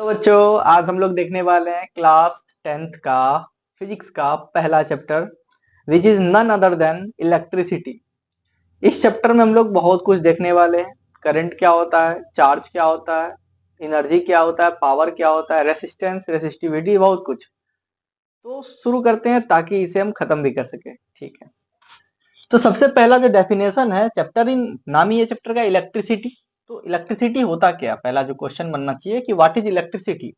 तो बच्चों आज हम लोग देखने वाले हैं क्लास 10th का फिजिक्स का पहला chapter which is none other than electricity. इस चैप्टर में हम लोग बहुत कुछ देखने वाले हैं। करंट क्या होता है, चार्ज क्या होता है, एनर्जी क्या होता है, पावर क्या होता है, रेसिस्टेंस, रेसिस्टिविटी, बहुत कुछ। तो शुरू करते हैं ताकि इसे हम खत्म भी कर सके। ठीक है, तो सबसे पहला जो डेफिनेशन है, चैप्टर इन नाम ही है चैप्टर का इलेक्ट्रिसिटी। तो इलेक्ट्रिसिटी होता क्या, पहला जो क्वेश्चन बनना चाहिए कि व्हाट इज इलेक्ट्रिसिटी।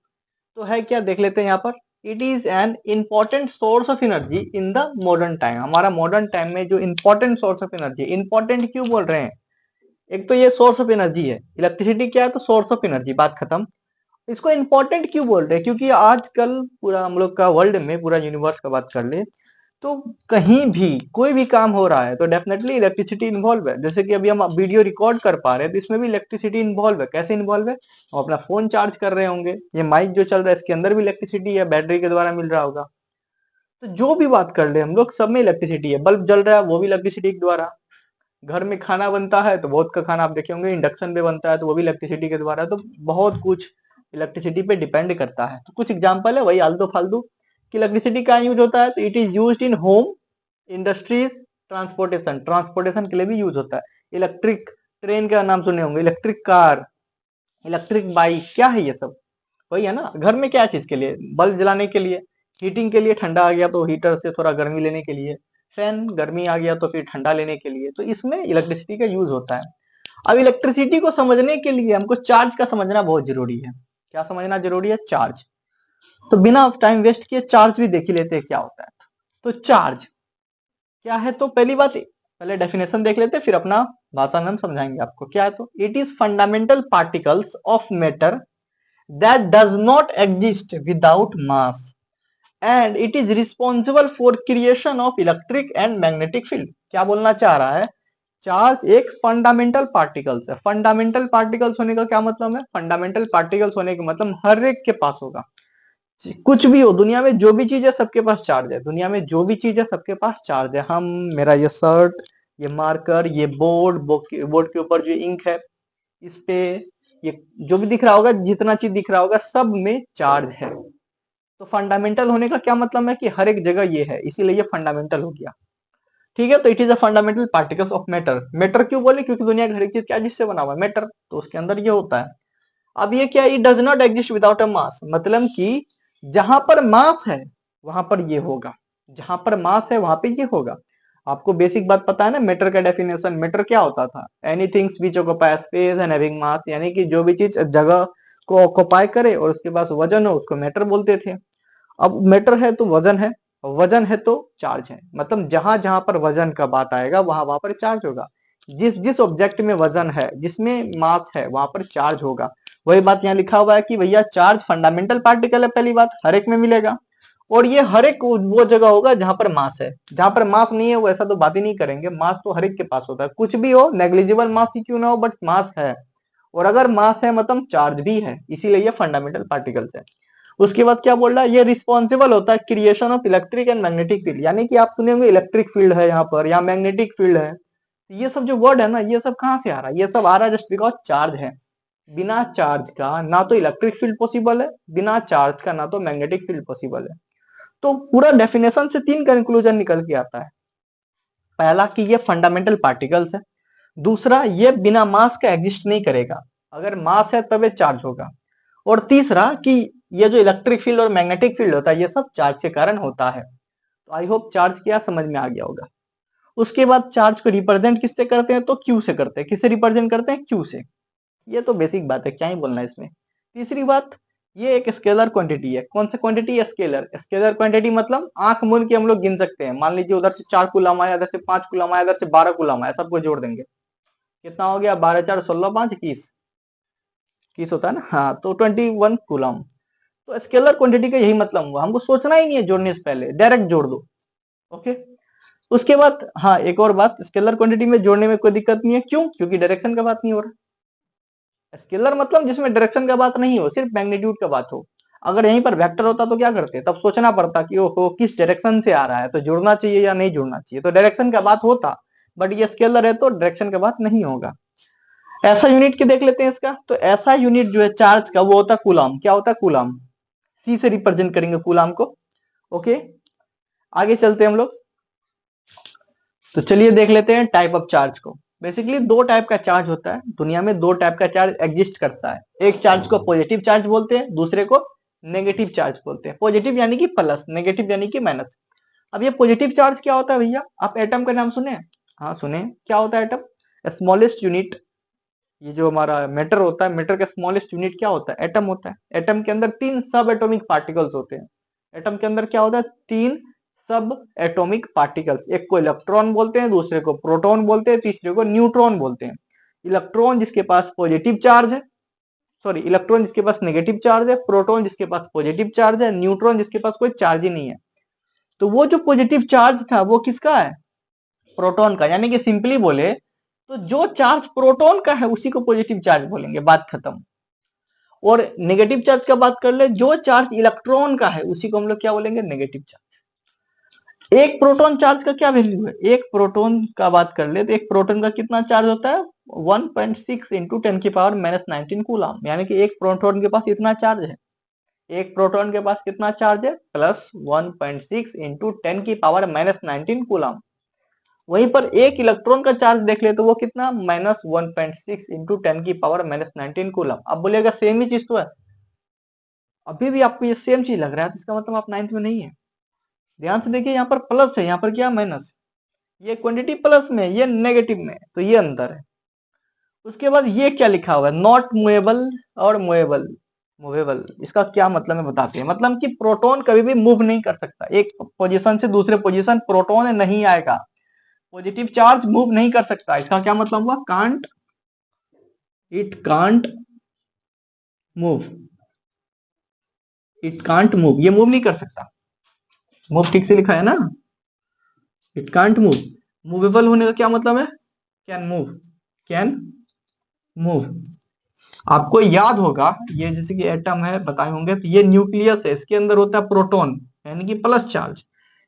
तो है क्या, देख लेते हैं यहाँ पर। It is an important source of energy in the modern time. हमारा मॉडर्न टाइम में जो important source of energy, important क्यों बोल रहे हैं, एक तो ये सोर्स ऑफ एनर्जी है। इलेक्ट्रिसिटी क्या है, तो सोर्स ऑफ एनर्जी, बात खत्म। इसको इंपॉर्टेंट क्यों बोल रहे हैं, क्योंकि आजकल पूरा हम लोग का वर्ल्ड में, पूरा यूनिवर्स का बात कर ले तो कहीं भी कोई भी काम हो रहा है तो डेफिनेटली इलेक्ट्रिसिटी इन्वॉल्व है। जैसे कि अभी हम वीडियो रिकॉर्ड कर पा रहे हैं तो इसमें भी इलेक्ट्रिसिटी इन्वॉल्व है। कैसे इन्वॉल्व है, हम अपना फोन चार्ज कर रहे होंगे, ये माइक जो चल रहा है इसके अंदर भी इलेक्ट्रिसिटी है, बैटरी के द्वारा मिल रहा होगा। तो जो भी बात कर ले हम लोग, सब में इलेक्ट्रिसिटी है। बल्ब जल रहा है वो भी इलेक्ट्रिसिटी के द्वारा। घर में खाना बनता है तो बहुत का खाना आप देखे होंगे इंडक्शन पे बनता है तो वो भी इलेक्ट्रिसिटी के द्वारा। तो बहुत कुछ इलेक्ट्रिसिटी पे डिपेंड करता है। तो कुछ एग्जांपल है वही आलतू फालतू कि इलेक्ट्रिसिटी का यूज होता है। तो it is used in home, industries, transportation, transportation के लिए भी यूज होता है। इलेक्ट्रिक ट्रेन का नाम सुने होंगे, इलेक्ट्रिक कार, इलेक्ट्रिक बाइक, क्या है ये सब, वही है ना। घर में क्या चीज के लिए, बल्ब जलाने के लिए, हीटिंग के लिए, ठंडा आ गया तो हीटर से थोड़ा गर्मी लेने के लिए, फैन गर्मी आ गया तो फिर ठंडा लेने के लिए। तो इसमें इलेक्ट्रिसिटी का यूज होता है। अब इलेक्ट्रिसिटी को समझने के लिए हमको चार्ज का समझना बहुत जरूरी है। क्या समझना जरूरी है, चार्ज। तो बिना टाइम वेस्ट किए चार्ज भी देख ही लेते हैं क्या होता है। तो चार्ज क्या है, तो पहली बात पहले डेफिनेशन देख लेते हैं, फिर अपना भाषा में हम समझाएंगे आपको क्या है। तो it is fundamental particles of matter that does not exist without mass and it is responsible for creation of electric and magnetic field। क्या बोलना चाह रहा है, चार्ज एक फंडामेंटल पार्टिकल्स है। फंडामेंटल पार्टिकल्स होने का क्या मतलब है, फंडामेंटल पार्टिकल्स होने का मतलब हर एक के पास होगा। कुछ भी हो दुनिया में, जो भी चीज है सबके पास चार्ज है। दुनिया में जो भी चीज है सबके पास चार्ज है। हम, मेरा ये शर्ट, ये मार्कर, ये बोर्ड, बोर्ड के ऊपर जो इंक है इस पे, ये जो भी दिख रहा होगा, जितना चीज दिख रहा होगा सब में चार्ज है। तो फंडामेंटल होने का क्या मतलब है कि हर एक जगह ये है, इसीलिए ये फंडामेंटल हो गया। ठीक है, तो it is a fundamental particles of matter. Matter क्यों बोले, क्योंकि दुनिया की हर एक चीज क्या जिससे बना हुआ है, मैटर, तो उसके अंदर ये होता है। अब ये क्या, it does not exist without a mass, मतलब कि जहां पर मास है वहां पर ये होगा, जहां पर मास है वहां पे ये होगा। आपको बेसिक बात पता है ना, मैटर का डेफिनेशन। मैटर क्या होता था, anything which occupy space and having mass, यानी कि जो भी चीज जगह को ऑक्युपाई करे और उसके पास वजन हो उसको मैटर बोलते थे। अब मैटर है तो वजन है, वजन है तो चार्ज है। मतलब जहां जहां पर वजन का बात आएगा वहां वहां पर चार्ज होगा। जिस जिस ऑब्जेक्ट में वजन है, जिसमें मास है, वहां पर चार्ज होगा। वही बात यहाँ लिखा हुआ है कि भैया चार्ज फंडामेंटल पार्टिकल है, पहली बात हर एक में मिलेगा। और ये हर एक वो जगह होगा जहां पर मास है। जहां पर मास नहीं है वो ऐसा तो बात ही नहीं करेंगे। मास तो हर एक के पास होता है, कुछ भी हो, नेग्लिजिबल मास ही क्यों ना हो, बट मास है। और अगर मास है मतलब चार्ज भी है, इसीलिए ये फंडामेंटल पार्टिकल्स है। उसके बाद क्या बोल रहा है, ये रिस्पॉन्सिबल होता है creation of electric and magnetic field. यानी कि आप सुने होंगे इलेक्ट्रिक फील्ड है यहाँ पर, या मैग्नेटिक फील्ड है। ये सब जो वर्ड है ना, ये सब कहाँ से आ रहा है, ये सब आ रहा है जस्ट बिकॉज चार्ज है। बिना चार्ज का ना तो इलेक्ट्रिक फील्ड पॉसिबल है, बिना चार्ज का ना तो मैग्नेटिक फील्ड पॉसिबल है। तो पूरा डेफिनेशन से तीन कंक्लूजन निकल के आता है। पहला कि ये फंडामेंटल पार्टिकल्स है, दूसरा ये बिना मास का एग्जिस्ट नहीं करेगा, अगर मास है तब ये चार्ज होगा, और तीसरा कि ये जो इलेक्ट्रिक फील्ड और मैग्नेटिक फील्ड होता है ये सब चार्ज के कारण होता है। तो आई होप चार्ज क्या समझ में आ गया होगा। उसके बाद चार्ज को रिप्रेजेंट किससे करते हैं, तो क्यू से करते हैं। किससे रिप्रेजेंट करते हैं, क्यू से। ये तो बेसिक बात है, क्या ही बोलना है इसमें। तीसरी बात, ये एक स्केलर क्वांटिटी है। कौन सा क्वांटिटी है, स्केलर। स्केलर क्वांटिटी मतलब आंख मूंद के हम लोग गिन सकते हैं। मान लीजिए उधर से 4 कूलम आया, इधर से 5 कूलम आया, इधर से 12 कूलम आया, सबको जोड़ देंगे, कितना हो गया, 12 4 16 5 21, 21 होता है ना, हाँ, तो 21 कूलम। तो स्केलर क्वांटिटी का यही मतलब हुआ, हमको सोचना ही नहीं है जोड़ने से पहले, डायरेक्ट जोड़ दो। ओके। उसके बाद हाँ, एक और बात, स्केलर क्वांटिटी में जोड़ने में कोई दिक्कत नहीं है, क्यों, क्योंकि डायरेक्शन का बात नहीं हो रहा। स्केलर मतलब जिसमें डायरेक्शन का बात नहीं हो, सिर्फ मैग्नीट्यूड का बात हो। अगर यहीं पर वेक्टर होता तो क्या करते, तब सोचना पड़ता कि ओहो किस डायरेक्शन से आ रहा है, तो जुड़ना चाहिए या नहीं जुड़ना चाहिए, तो डायरेक्शन का बात होता। बट ये स्केलर है तो डायरेक्शन का बात नहीं होगा। ऐसा यूनिट के देख लेते हैं इसका। तो ऐसा यूनिट जो है चार्ज का वो होता है कूलम। क्या होता है? कूलम। सी से रिप्रेजेंट करेंगे कूलम को। ओके, आगे चलते हैं हम लोग। तो चलिए देख लेते हैं टाइप ऑफ चार्ज को। बेसिकली दो टाइप का चार्ज होता है दुनिया में, दो टाइप का चार्ज एग्जिस्ट करता है। एक चार्ज को पॉजिटिव चार्ज बोलते हैं, दूसरे को नेगेटिव चार्ज बोलते हैं। पॉजिटिव यानी कि प्लस, नेगेटिव यानी कि माइनस। अब ये पॉजिटिव चार्ज क्या होता है भैया? आप एटम का नाम सुने? हाँ सुने। क्या होता है एटम? Smallest unit. ये जो हमारा मैटर होता है, मैटर का स्मॉलेस्ट यूनिट क्या होता है? एटम होता है। एटम के अंदर 3 सब एटॉमिक पार्टिकल्स होते हैं। एटम के अंदर क्या होता है? 3 सब एटॉमिक पार्टिकल्स। एक को इलेक्ट्रॉन बोलते हैं, दूसरे को प्रोटॉन बोलते हैं, तीसरे को न्यूट्रॉन बोलते हैं। इलेक्ट्रॉन जिसके पास पॉजिटिव चार्ज है, सॉरी, इलेक्ट्रॉन जिसके पास नेगेटिव चार्ज है, प्रोटॉन जिसके पास पॉजिटिव चार्ज है, न्यूट्रॉन जिसके पास कोई चार्ज ही नहीं है। तो वो जो पॉजिटिव चार्ज था वो किसका है? प्रोटॉन का। यानी कि सिंपली बोले तो जो चार्ज प्रोटॉन का है उसी को पॉजिटिव चार्ज बोलेंगे, बात खत्म। और नेगेटिव चार्ज का बात कर ले, जो चार्ज इलेक्ट्रॉन का है उसी को हम लोग क्या बोलेंगे? Negative charge. एक प्रोटॉन चार्ज का क्या वैल्यू है? एक प्रोटॉन का बात कर ले तो एक प्रोटॉन का कितना चार्ज होता है? 1.6 इंटू 10⁻⁻19 कूलम। यानी कि एक प्रोटॉन के पास इतना चार्ज है। एक प्रोटॉन के पास कितना चार्ज है? Plus 1.6 into 10⁻⁻19 coulomb. वहीं पर एक इलेक्ट्रॉन का चार्ज देख ले तो वो कितना? -1.6 इंटू 10⁻⁻19 कूलम। अब बोलेगा सेम ही चीज तो है। अभी भी आपको ये सेम चीज लग रहा है तो इसका मतलब आप 9th में नहीं है। ध्यान से देखिए, यहाँ पर प्लस है, यहाँ पर क्या? माइनस। ये क्वांटिटी प्लस में, ये नेगेटिव में, तो ये अंतर है। उसके बाद ये क्या लिखा हुआ है? नॉट मूवेबल और मूवेबल। मूवेबल इसका क्या मतलब है बताते हैं। मतलब कि प्रोटॉन कभी भी मूव नहीं कर सकता, एक पोजीशन से दूसरे पोजीशन प्रोटॉन नहीं आएगा। पॉजिटिव चार्ज मूव नहीं कर सकता। इसका क्या मतलब हुआ? Can't, it can't move. It can't move, ये मूव नहीं कर सकता। मूव ठीक से लिखा है ना? It can't move. मूवेबल होने का क्या मतलब है? Can move. Can move. आपको याद होगा, ये जैसे कि एटम है बताए होंगे, तो ये न्यूक्लियस है, इसके अंदर होता है प्रोटॉन यानी कि प्लस चार्ज।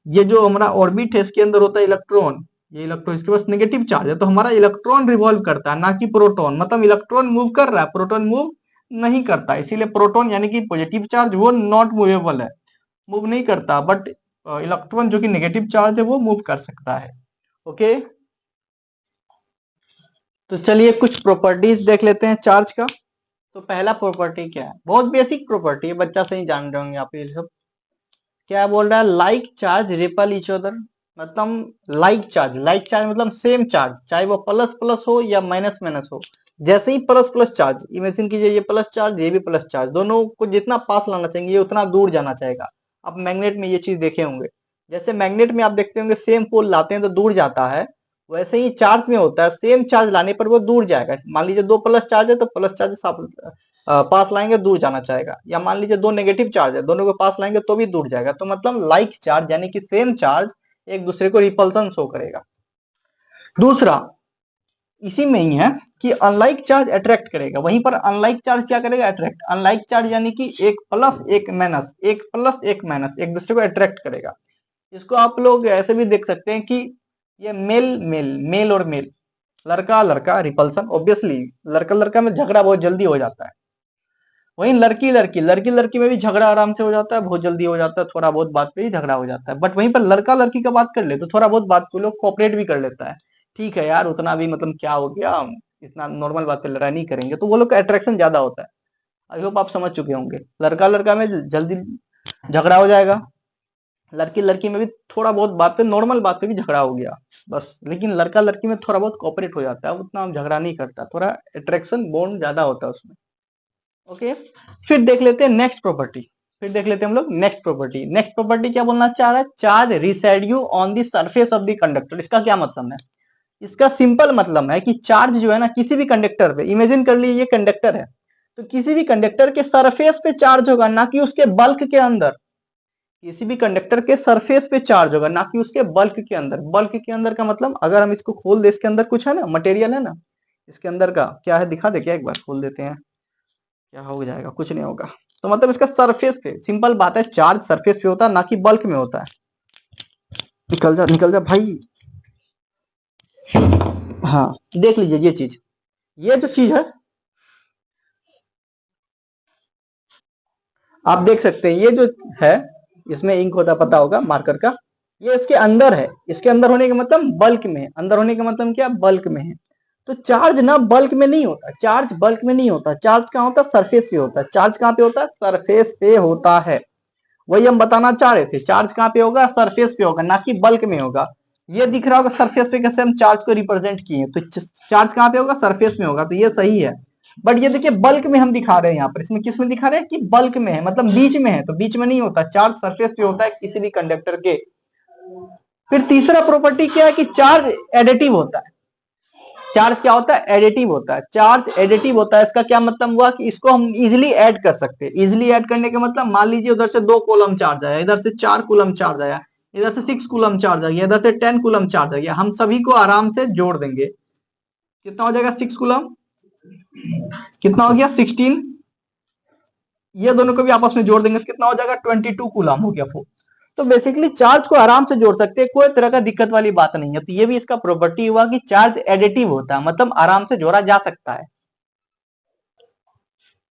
ये जो हमारा ऑर्बिट है इसके अंदर होता है इलेक्ट्रॉन। ये इलेक्ट्रॉन, इसके पास नेगेटिव चार्ज है, तो हमारा इलेक्ट्रॉन रिवॉल्व करता है ना कि प्रोटॉन। मतलब इलेक्ट्रॉन मूव कर रहा है, प्रोटॉन मूव नहीं करता। इसीलिए प्रोटॉन यानी कि पॉजिटिव चार्ज वो नॉट मूवेबल है, मूव नहीं करता। बट इलेक्ट्रॉन जो कि नेगेटिव चार्ज है वो मूव कर सकता है। ओके, तो चलिए कुछ प्रॉपर्टीज देख लेते हैं चार्ज का। तो पहला प्रॉपर्टी क्या है? बहुत बेसिक प्रॉपर्टी है, बच्चा से ही जान रहे होंगे आप ये सब। क्या बोल रहा है? Like charge ripple each other. मतलब लाइक चार्ज मतलब सेम चार्ज, चाहे वो प्लस प्लस हो या माइनस माइनस हो। जैसे ही प्लस प्लस चार्ज, इमेजिन कीजिए ये प्लस चार्ज, ये भी प्लस चार्ज, दोनों को जितना पास लाना चाहिए ये उतना दूर जाना चाहेगा। आप मैग्नेट में ये चीज देखे होंगे। जैसे मैग्नेट में आप देखते होंगे सेम पोल लाते हैं तो दूर जाता है, वैसे ही चार्ज में होता है, सेम चार्ज लाने पर वो दूर जाएगा। मान लीजिए दो प्लस चार्ज है तो प्लस चार्ज पास लाएंगे दूर जाना चाहेगा, या मान लीजिए दो नेगेटिव चार्ज है, दोनों को पास लाएंगे तो भी दूर जाएगा। तो मतलब लाइक चार्ज यानी कि सेम चार्ज एक दूसरे को रिपल्सन शो करेगा। दूसरा इसी में ही है कि अनलाइक चार्ज अट्रैक्ट करेगा, वहीं पर अनलाइक चार्ज क्या करेगा? अट्रैक्ट। अनलाइक चार्ज यानी कि एक प्लस एक माइनस, एक प्लस एक माइनस एक दूसरे को अट्रैक्ट करेगा। इसको आप लोग ऐसे भी देख सकते हैं कि ये मेल मेल, मेल और मेल, लड़का लड़का रिपल्सन। ऑब्वियसली लड़का लड़का में झगड़ा बहुत जल्दी हो जाता है। वहीं लड़की लड़की, लड़की लड़की में भी झगड़ा आराम से हो जाता है, बहुत जल्दी हो जाता है, थोड़ा बहुत बात पे ही झगड़ा हो जाता है। बट वहीं पर लड़का लड़की का बात कर ले तो थोड़ा बहुत बात को लोग कोऑपरेट भी कर लेता है। ठीक है यार, उतना भी मतलब क्या हो गया, इतना नॉर्मल बात पे लड़ाई नहीं करेंगे, तो वो लोग का अट्रैक्शन ज्यादा होता है। आई होप आप समझ चुके होंगे। लड़का लड़का में जल्दी झगड़ा हो जाएगा, लड़की लड़की में भी थोड़ा बहुत बात पे, नॉर्मल बात पे भी झगड़ा हो गया बस। लेकिन लड़का लड़की में थोड़ा बहुत कोऑपरेट हो जाता है, उतना झगड़ा नहीं करता, थोड़ा अट्रैक्शन बॉन्ड ज्यादा होता है उसमें। ओके, फिर देख लेते हैं नेक्स्ट प्रॉपर्टी। फिर देख लेते हैं हम लोग नेक्स्ट प्रॉपर्टी। नेक्स्ट प्रॉपर्टी क्या बोलना चाह रहा है? Charge residue on the surface of the conductor. इसका क्या मतलब है? इसका सिंपल मतलब है कि चार्ज जो है ना किसी भी कंडक्टर पे, इमेजिन कर लीजिए ये कंडक्टर है, तो किसी भी कंडक्टर के सरफेस पे चार्ज होगा, ना कि उसके बल्क के अंदर। किसी भी कंडक्टर के सरफेस पे चार्ज होगा, ना कि उसके बल्क के अंदर। बल्क के अंदर का मतलब, अगर हम इसको खोल दे, इसके अंदर कुछ है ना, मटेरियल है ना, इसके अंदर का क्या है दिखा दे क्या? एक बार खोल देते हैं, क्या हो जाएगा? कुछ नहीं होगा। तो मतलब इसका सरफेस पे, सिंपल बात है, चार्ज सरफेस पे होता है ना कि बल्क में होता है। निकल जा भाई। हाँ, देख लीजिए ये चीज, ये जो चीज है आप देख सकते हैं, ये जो है इसमें इंक होता पता होगा मार्कर का, ये इसके अंदर है। इसके अंदर होने का मतलब बल्क में है। अंदर होने का मतलब क्या, बल्क में है। तो चार्ज ना बल्क में नहीं होता, चार्ज बल्क में नहीं होता। चार्ज कहाँ होता है, सरफेस पे होता है। चार्ज कहाँ पे होता है, सरफेस पे होता है। वही हम बताना चाह रहे थे, चार्ज कहाँ पे होगा, सरफेस पे होगा, ना कि बल्क में होगा। ये दिख रहा होगा सरफेस पे कैसे हम चार्ज को रिप्रेजेंट किए, तो चार्ज कहाँ पे होगा, सरफेस में होगा, तो ये सही है। बट ये देखिए बल्क में हम दिखा रहे हैं यहाँ पर, इसमें किस में दिखा रहे हैं कि बल्क में है, मतलब बीच में है। तो बीच में नहीं होता, चार्ज सरफेस पे होता है किसी भी कंडक्टर के। फिर तीसरा प्रॉपर्टी क्या है कि चार्ज एडिटिव होता है। चार्ज क्या होता है, एडिटिव होता है। चार्ज एडिटिव होता है, इसका क्या मतलब हुआ कि इसको हम इजिली ऐड कर सकते हैं। इजिली ऐड करने का मतलब, मान लीजिए उधर से 2 कूलम चार्ज आया, इधर से 4 कूलम चार्ज आया, इधर से 6 कूलम चार्ज आ गया, इधर से 10 कूलम चार्ज आ गया। हम सभी को आराम से जोड़ देंगे। कितना हो जाएगा, 6 कूलम, कितना हो गया 16। ये दोनों को भी आपस में जोड़ देंगे तो कितना हो जाएगा, 22 कूलम हो गया। तो बेसिकली चार्ज को आराम से जोड़ सकते हैं, कोई तरह का दिक्कत वाली बात नहीं है। तो ये भी इसका प्रॉपर्टी हुआ कि चार्ज एडिटिव होता है, मतलब आराम से जोड़ा जा सकता है।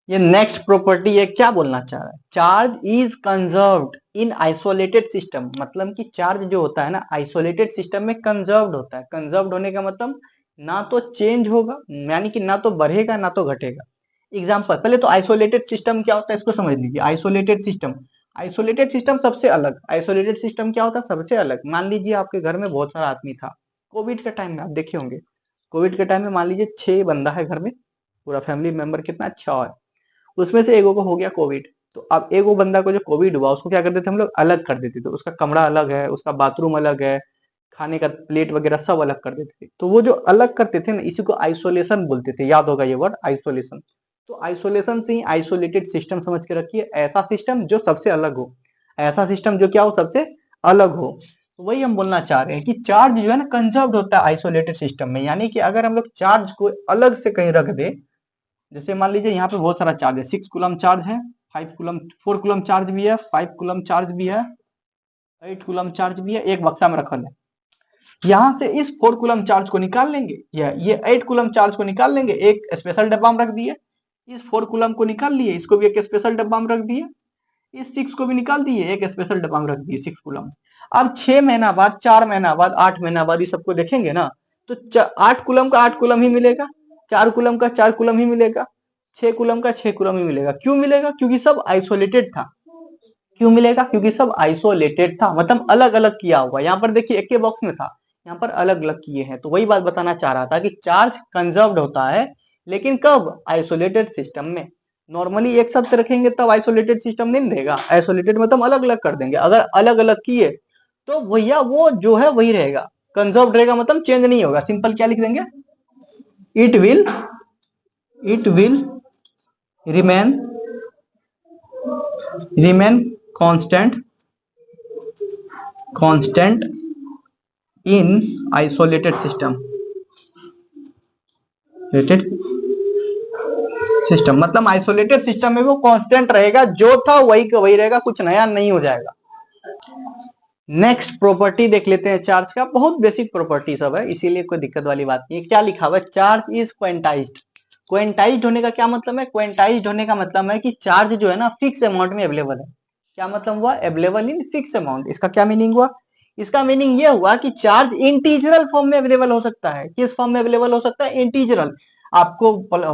ये नेक्स्ट प्रॉपर्टी है, क्या बोलना चाह रहा है, charge is conserved in isolated system. मतलब कि चार्ज जो होता है ना, आइसोलेटेड सिस्टम में कंजर्व्ड होता है। कंजर्व्ड होने का मतलब ना तो चेंज होगा, यानी कि ना तो बढ़ेगा ना तो घटेगा। एग्जाम्पल, पहले तो आइसोलेटेड सिस्टम क्या होता है इसको समझ लीजिए। आइसोलेटेड सिस्टम, आइसोलेटेड सिस्टम सबसे अलग। आइसोलेटेड सिस्टम क्या होता है, सबसे अलग। मान लीजिए आपके घर में बहुत सारा आदमी था, कोविड के टाइम में आप देखे होंगे। कोविड के टाइम में मान लीजिए 6 बंदा है घर में, पूरा फैमिली मेंबर कितना अच्छा है, उसमें से एगो को हो गया कोविड। तो अब एगो बंदा को जो कोविड हुआ उसको क्या करते थे हम लोग, अलग कर देते थे। उसका कमरा अलग है, उसका बाथरूम अलग है, खाने का प्लेट वगैरह सब अलग कर देते थे। तो वो जो अलग करते थे ना, इसी को आइसोलेशन बोलते थे। याद होगा ये वर्ड, आइसोलेशन। तो आइसोलेशन से ही आइसोलेटेड सिस्टम समझ के रखिए, ऐसा सिस्टम जो सबसे अलग हो, ऐसा सिस्टम जो क्या हो, सबसे अलग हो। तो वही हम बोलना चाह रहे हैं कि चार्ज जो है ना कंजर्व्ड होता है आइसोलेटेड सिस्टम में। यानी कि अगर हम लोग चार्ज को अलग से कहीं रख दे, जैसे मान लीजिए यहाँ पे बहुत सारा चार्ज है, 6 कूलम चार्ज है, 5 कूलम, 4 कूलम चार्ज भी है, 5 कूलम चार्ज भी है, 8 कूलम चार्ज भी है, एक बक्सा में रखल है। यहाँ से इस 4 कूलम चार्ज को निकाल लेंगे, या ये 8 कूलम चार्ज को निकाल लेंगे, एक स्पेशल डब्बा में रख दिए। इस 4 कूलम को निकाल लिए, इसको भी एक स्पेशल डब्बा में रख दिए। इस 6 को भी निकाल दिए, एक स्पेशल डब्बा में रख दिए, 6 कूलम। अब 6 महीना बाद, 4 महीना बाद, 8 महीना बाद इस सबको देखेंगे ना, तो 8 कूलम का 8 कूलम ही मिलेगा, 4 कूलम का 4 कूलम ही मिलेगा, 6 कूलम का 6 कूलम ही मिलेगा। क्यों मिलेगा, क्योंकि सब आइसोलेटेड था। क्यों मिलेगा, क्योंकि सब आइसोलेटेड था, मतलब अलग अलग किया हुआ। यहाँ पर देखिए एक के बॉक्स में था, यहाँ पर अलग अलग किए हैं। तो वही बात बताना चाह रहा था कि चार्ज कंजर्व्ड होता है, लेकिन कब, आइसोलेटेड सिस्टम में। नॉर्मली एक साथ रखेंगे तब आइसोलेटेड सिस्टम नहीं रहेगा। आइसोलेटेड मतलब अलग अलग कर देंगे। अगर अलग अलग किए तो भैया वो जो है वही रहेगा, कंजर्व्ड रहेगा, मतलब चेंज नहीं होगा। सिंपल क्या लिख देंगे, it will, it will remain, remain constant, constant in isolated system. Rated system मतलब आइसोलेटेड सिस्टम में वो कांस्टेंट रहेगा, जो था वही का वही रहेगा, कुछ नया नहीं हो जाएगा। नेक्स्ट प्रॉपर्टी देख लेते हैं चार्ज का, बहुत बेसिक प्रॉपर्टी सब है, इसीलिए कोई दिक्कत वाली बात नहीं है। क्या लिखा हुआ है, चार्ज इज क्वेंटाइज्ड। क्वेंटाइज्ड होने का क्या मतलब है, क्वेंटाइज्ड होने का मतलब है कि चार्ज जो है ना फिक्स अमाउंट में अवेलेबल है। क्या मतलब हुआ, अवेलेबल इन फिक्स अमाउंट। इसका क्या मीनिंग हुआ, इसका मीनिंग ये हुआ कि चार्ज इंटीजरल फॉर्म में अवेलेबल हो सकता है। किस फॉर्म में अवेलेबल हो सकता है, इंटीजरल। आपको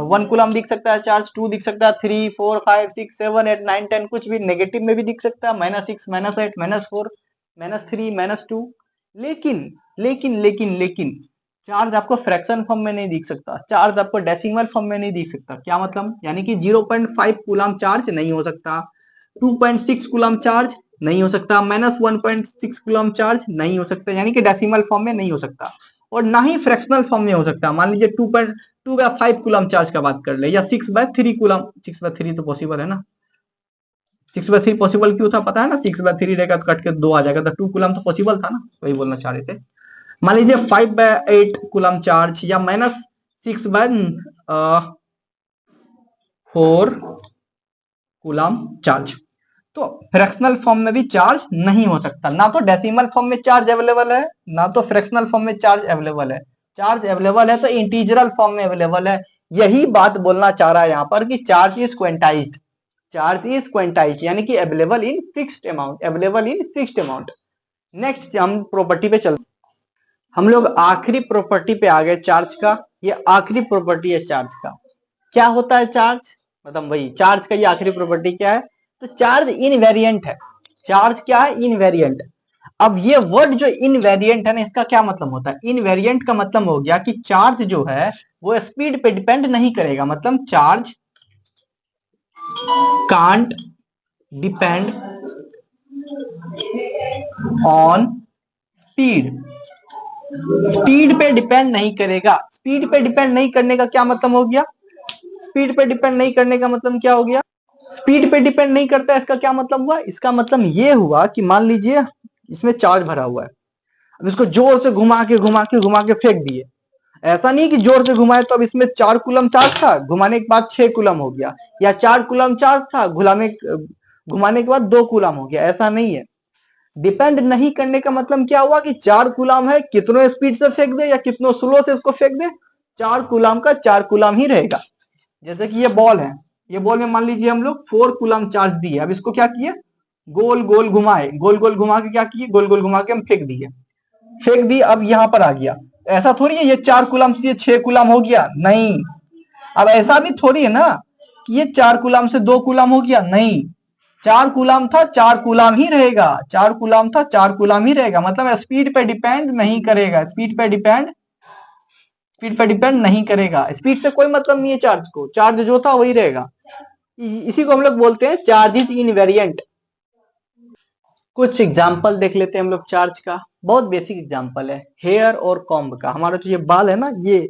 1 कूलम दिख सकता है चार्ज, 2 दिख सकता है, 3 4 5 6 7 8 9 10, कुछ भी नेगेटिव में भी दिख सकता है, -6 -8 -4 -3 -2। लेकिन लेकिन लेकिन लेकिन चार्ज आपको फ्रैक्शन फॉर्म में नहीं दिख सकता, चार्ज आपको डेसिमल फॉर्म में नहीं दिख सकता। क्या मतलब, यानी कि 0.5 कूलम चार्ज नहीं हो सकता, 2.6 कूलम चार्ज नहीं हो सकता, -1.6 कूलम चार्ज नहीं हो सकता, यानी कि डेसिमल फॉर्म में नहीं हो सकता, और ना ही फ्रैक्शनल फॉर्म में हो सकता। मान लीजिए 2.5 कूलम चार्ज का बात कर ले, या 6/3 कूलम, 6/3 तो पॉसिबल है ना, 6/3 पॉसिबल क्यों था पता है ना, 6/3 रहेगा तो कट के 2 आ जाएगा, तो 2 कूलम तो पॉसिबल था ना, वही बोलना चाह रहे थे। मान लीजिए 5/8 कूलम चार्ज, या -6/4 कूलम चार्ज। तो फ्रैक्शनल फॉर्म में भी चार्ज नहीं हो सकता, ना तो डेसिमल फॉर्म में चार्ज अवेलेबल है, ना तो फ्रैक्शनल फॉर्म में चार्ज अवेलेबल है। चार्ज अवेलेबल है तो इंटीजरल फॉर्म में अवेलेबल है, यही बात बोलना चाह रहा है यहाँ पर कि चार्ज इज क्वेंटाइज्ड, चार्ज इज क्वेंटाइज्ड यानी कि available in fixed amount, available in fixed amount. Next हम प्रॉपर्टी पे चलते, हम लोग आखिरी प्रॉपर्टी पे आ गए चार्ज का। ये आखिरी प्रॉपर्टी है चार्ज का। क्या होता है चार्ज, मतलब वही चार्ज का ये आखिरी प्रॉपर्टी क्या है, तो चार्ज इनवेरिएंट है। चार्ज क्या है, इनवेरिएंट। अब ये वर्ड जो इनवेरिएंट है ना, इसका क्या मतलब होता है, इनवेरिएंट का मतलब हो गया कि चार्ज जो है वो स्पीड पे डिपेंड नहीं करेगा, मतलब charge can't depend on speed, speed पे डिपेंड नहीं करेगा। स्पीड पे डिपेंड नहीं करने का क्या मतलब हो गया, स्पीड पे डिपेंड नहीं करने का मतलब क्या हो गया, स्पीड पे डिपेंड नहीं करता, इसका क्या मतलब हुआ, इसका मतलब ये हुआ कि मान लीजिए इसमें चार्ज भरा हुआ है, अब इसको जोर से घुमा के घुमा के घुमा के फेंक दिए। ऐसा नहीं कि जोर से घुमाए तो अब इसमें 4 कूलम चार्ज था, घुमाने के बाद 6 कूलम हो गया, या 4 कूलम चार्ज था, घुमाने के बाद 2 कूलम हो गया, ऐसा नहीं है। डिपेंड नहीं करने का मतलब क्या हुआ कि 4 कूलम है, कितनों स्पीड से फेंक दे या कितनों स्लो से इसको फेंक दे, 4 कूलम का 4 कूलम ही रहेगा। जैसे कि ये बॉल है, ये बॉल में मान लीजिए हम लोग 4 कूलम चार्ज दिए, अब इसको क्या किए, गोल गोल घुमाए, गोल गोल घुमा के क्या किए, गोल गोल घुमा के हम फेंक दिए, फेंक दी, अब यहाँ पर आ गया। ऐसा थोड़ी है ये 4 कूलम से 6 कूलम हो गया, नहीं। अब ऐसा भी थोड़ी है ना कि ये 4 कूलम से 2 कूलम हो गया, नहीं। 4 कूलम था 4 कूलम ही रहेगा, 4 कूलम था 4 कूलम ही रहेगा, मतलब स्पीड पे डिपेंड नहीं करेगा, स्पीड पे डिपेंड नहीं करेगा, स्पीड से कोई मतलब नहीं है चार्ज को, चार्ज जो था वही रहेगा। इसी को हम लोग बोलते हैं चार्ज इज इनवेरिएंट। कुछ एग्जाम्पल देख लेते हैं हम लोग चार्ज का, बहुत बेसिक एग्जाम्पल है। हेयर और कॉम्ब का, हमारा जो ये बाल है ना, ये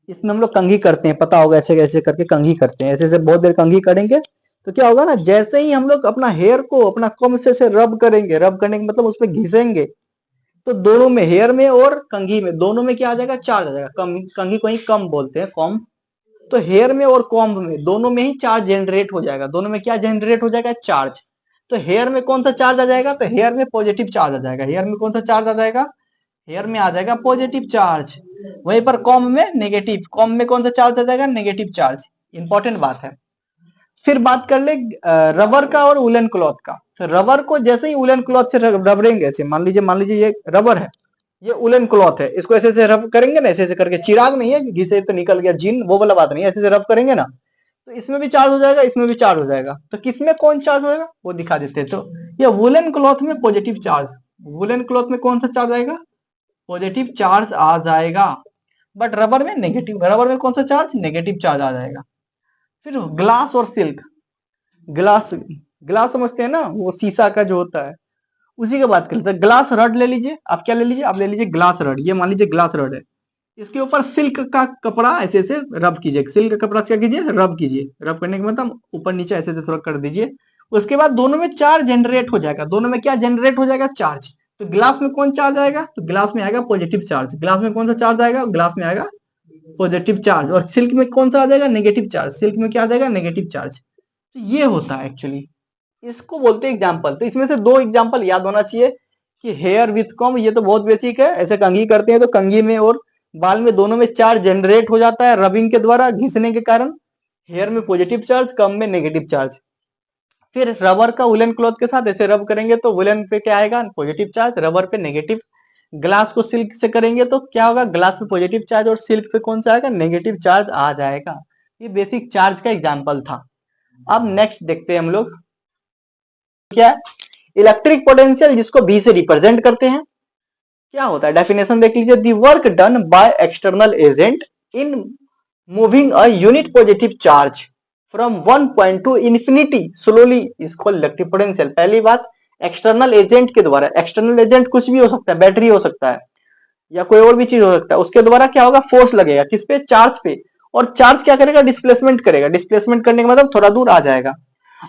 इसमें हम लोग कंघी करते हैं, पता होगा, ऐसे ऐसे करके कंघी करते हैं, ऐसे ऐसे बहुत देर कंघी करेंगे तो क्या होगा ना, जैसे ही हम लोग अपना हेयर को अपना कॉम्ब से रब करेंगे, रब करने का मतलब उस पर घिसेंगे, तो दोनों में, हेयर में और कंघी में, दोनों में क्या आ जाएगा, चार्ज आ जाएगा। कंघी को ही कम बोलते हैं, कॉम्ब। तो हेयर में और कॉम्ब में, दोनों में ही चार्ज जनरेट हो जाएगा, दोनों में क्या जनरेट हो जाएगा, चार्ज। तो हेयर में कौन सा चार्ज आ जाएगा, तो हेयर में पॉजिटिव चार्ज आ जाएगा, हेयर में कौन सा चार्ज आ जाएगा, हेयर में आ जाएगा पॉजिटिव चार्ज। वहीं पर कॉम्ब में नेगेटिव, कॉम्ब में कौन सा चार्ज आ जाएगा, नेगेटिव चार्ज। इंपॉर्टेंट बात है। फिर बात कर ले रबर का और वुलन क्लॉथ का। तो रबर को जैसे ही वुलन क्लॉथ से रबड़ेंगे, ऐसे मान लीजिए ये रबर है, ये वुलन क्लॉथ है, इसको ऐसे ऐसे रब करेंगे ना, ऐसे ऐसे करके, चिराग नहीं है घिसे तो निकल गया जीन, वो वाला बात नहीं है, ऐसे ऐसे रब करेंगे ना, तो इसमें भी चार्ज हो जाएगा, इसमें भी चार्ज हो जाएगा। तो किसमें कौन चार्ज होगा वो दिखा देते हैं। तो ये वुलन क्लॉथ में पॉजिटिव चार्ज, वुलन क्लॉथ में कौन सा चार्ज आएगा, पॉजिटिव चार्ज आ जाएगा। बट रबर में नेगेटिव, रबर में कौन सा चार्ज, नेगेटिव चार्ज आ जाएगा। फिर ग्लास और सिल्क, ग्लास, ग्लास समझते हैं ना, वो शीशा का जो होता है, उसी की बात कर लेते हैं। ग्लास रड ले लीजिए, आप क्या ले लीजिए, आप ले लीजिए ग्लास रड, ये मान लीजिए ग्लास रड है, इसके ऊपर सिल्क का कपड़ा ऐसे ऐसे रब कीजिए, सिल्क का कपड़ा क्या कीजिए, रब कीजिए, रब करने के मतलब ऊपर नीचे ऐसे ऐसे थोड़ा कर दीजिए। उसके बाद दोनों में चार्ज जनरेट हो जाएगा, दोनों में क्या जनरेट हो जाएगा, चार्ज। तो ग्लास में कौन चार्ज आएगा, तो ग्लास में आएगा पॉजिटिव चार्ज, ग्लास में कौन सा चार्ज आएगा, ग्लास में आएगा पॉजिटिव चार्ज। और सिल्क में कौन सा आ जाएगा, नेगेटिव चार्ज, सिल्क में क्या आ जाएगा, नेगेटिव चार्ज। तो ये होता है एक्चुअली, इसको बोलते हैं एग्जाम्पल। तो इसमें से 2 एग्जाम्पल याद होना चाहिए कि हेयर विथ कॉम्ब, ये तो बहुत बेसिक है, ऐसे कंघी करते हैं तो कंघी में और बाल में दोनों में चार्ज जनरेट हो जाता है रबिंग के द्वारा, घिसने के कारण। हेयर में पॉजिटिव चार्ज, कॉम्ब में नेगेटिव चार्ज। फिर रबर का वुलन क्लॉथ के साथ ऐसे रब करेंगे तो वुलन पे क्या आएगा, पॉजिटिव चार्ज, रबर पे नेगेटिव। ग्लास को सिल्क से करेंगे तो क्या होगा, ग्लास पे पॉजिटिव चार्ज और सिल्क पे कौन सा आएगा, नेगेटिव चार्ज आ जाएगा। ये बेसिक चार्ज का एग्जाम्पल था। अब नेक्स्ट देखते हैं हम लोग क्या है, इलेक्ट्रिक पोटेंशियल, जिसको V से रिप्रेजेंट करते हैं। क्या होता है, डेफिनेशन देख लीजिए, the work done by external agent in moving a unit positive charge from one point two infinity slowly is called electric potential. पहली बात, एक्सटर्नल एजेंट के द्वारा, एक्सटर्नल एजेंट कुछ भी हो सकता है, बैटरी हो सकता है या कोई और भी चीज हो सकता है, उसके द्वारा क्या होगा, फोर्स लगेगा किस पे, चार्ज पे। और चार्ज क्या करेगा, डिस्प्लेसमेंट करेगा, डिस्प्लेसमेंट करने का मतलब थोड़ा दूर आ जाएगा।